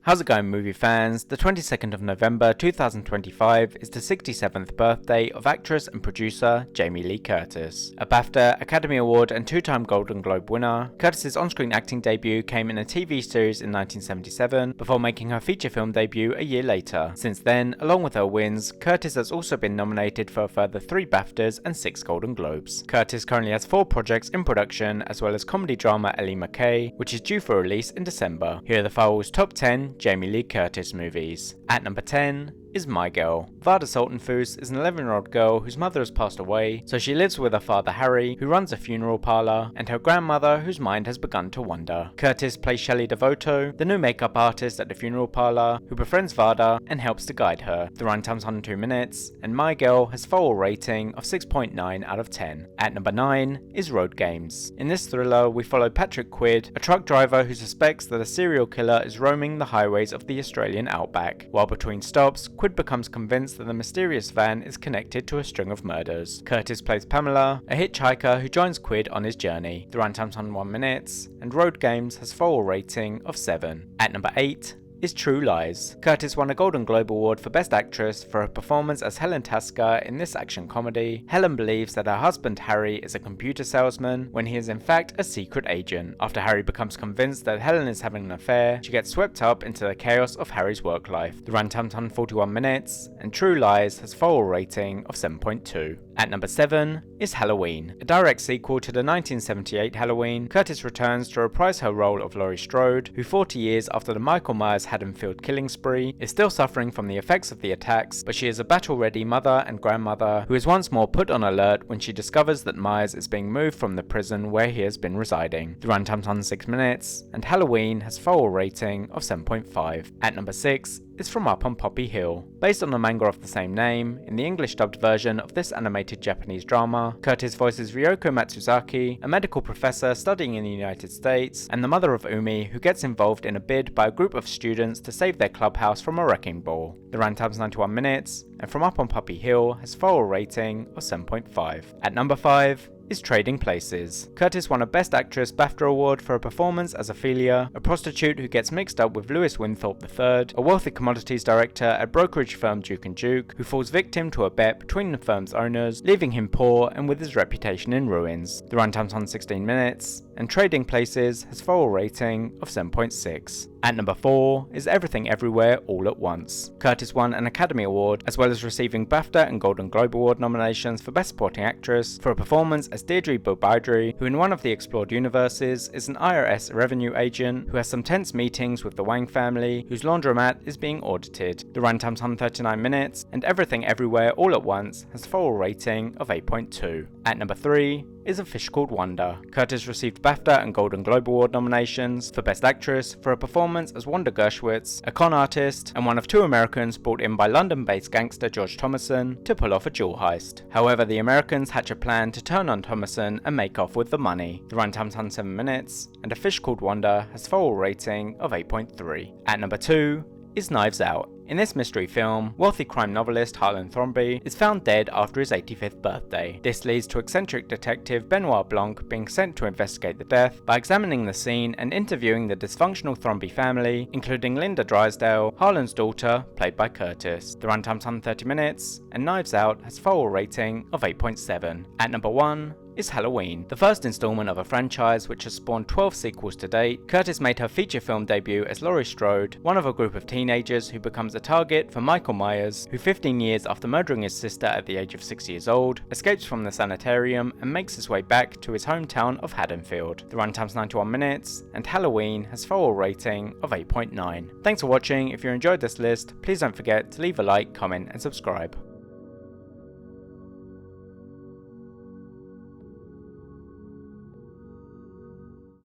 How's it going, movie fans? The 22nd of November 2025 is the 67th birthday of actress and producer Jamie Lee Curtis. A BAFTA, Academy Award and two-time Golden Globe winner, Curtis's on-screen acting debut came in a TV series in 1977 before making her feature film debut a year later. Since then, along with her wins, Curtis has also been nominated for a further 3 BAFTAs and 6 Golden Globes. Curtis currently has 4 projects in production, as well as comedy drama Ellie McKay, which is due for release in December. Here are the Firewall's top 10 Jamie Lee Curtis movies. At number 10 is My Girl. Vada Sultanfus is an 11-year-old girl whose mother has passed away, so she lives with her father Harry, who runs a funeral parlor, and her grandmother, whose mind has begun to wander. Curtis plays Shelley Devoto, the new makeup artist at the funeral parlor, who befriends Vada and helps to guide her. The runtime's 102 minutes, and My Girl has a Firewall rating of 6.9 out of 10. At number 9 is Road Games. In this thriller, we follow Patrick Quid, a truck driver who suspects that a serial killer is roaming the highways of the Australian outback. While between stops, Quid becomes convinced that the mysterious van is connected to a string of murders. Curtis plays Pamela, a hitchhiker who joins Quid on his journey. The runtime's 101 minutes, and Road Games has a Firewall rating of 7. At number 8 is True Lies. Curtis won a Golden Globe Award for Best Actress for her performance as Helen Tasker in this action comedy. Helen believes that her husband Harry is a computer salesman when he is in fact a secret agent. After Harry becomes convinced that Helen is having an affair, she gets swept up into the chaos of Harry's work life. The runtime's 141 minutes, and True Lies has a Firewall rating of 7.2. At number 7 is Halloween. A direct sequel to the 1978 Halloween, Curtis returns to reprise her role of Laurie Strode, who 40 years after the Michael Myers Haddonfield killing spree is still suffering from the effects of the attacks, but she is a battle-ready mother and grandmother who is once more put on alert when she discovers that Myers is being moved from the prison where he has been residing. The runtime's 106 minutes, and Halloween has a Firewall rating of 7.5. At number 6 is From Up on Poppy Hill. Based on the manga of the same name, in the English dubbed version of this animated Japanese drama, Curtis voices Ryoko Matsuzaki, a medical professor studying in the United States, and the mother of Umi, who gets involved in a bid by a group of students to save their clubhouse from a wrecking ball. The runtime's 91 minutes, and From Up on Poppy Hill has a Firewall rating of 7.5. At number 5 is Trading Places. Curtis won a Best Actress BAFTA award for her performance as Ophelia, a prostitute who gets mixed up with Lewis Winthorpe III, a wealthy commodities director at brokerage firm Duke & Duke, who falls victim to a bet between the firm's owners, leaving him poor and with his reputation in ruins. The runtime's 116 minutes, and Trading Places has a Firewall rating of 7.6. At number 4 is Everything Everywhere All at Once. Curtis won an Academy Award, as well as receiving BAFTA and Golden Globe Award nominations for Best Supporting Actress for a performance as Deirdre Bobaidry, who in one of the explored universes is an IRS revenue agent who has some tense meetings with the Wang family, whose laundromat is being audited. The runtime's 139 minutes, and Everything Everywhere All at Once has a Firewall rating of 8.2. At number 3 is A Fish Called Wanda. Curtis received BAFTA and Golden Globe Award nominations for Best Actress for her performance as Wanda Gershwitz, a con artist and one of 2 Americans brought in by London-based gangster George Thomason to pull off a jewel heist. However, the Americans hatch a plan to turn on Thomason and make off with the money. The runtime's 107 minutes, and A Fish Called Wanda has a Firewall rating of 8.3. At number 2 is Knives Out. In this mystery film, wealthy crime novelist Harlan Thrombey is found dead after his 85th birthday. This leads to eccentric detective Benoit Blanc being sent to investigate the death by examining the scene and interviewing the dysfunctional Thrombey family, including Linda Drysdale, Harlan's daughter, played by Curtis. The runtime's 130 minutes, and Knives Out has a Firewall rating of 8.7. At number 1 is Halloween. The first installment of a franchise which has spawned 12 sequels to date, Curtis made her feature film debut as Laurie Strode, one of a group of teenagers who becomes a target for Michael Myers, who 15 years after murdering his sister at the age of 6 years old, escapes from the sanitarium and makes his way back to his hometown of Haddonfield. The runtime's 91 minutes, and Halloween has a Firewall rating of 8.9. Thanks for watching. If you enjoyed this list, please don't forget to leave a like, comment and subscribe.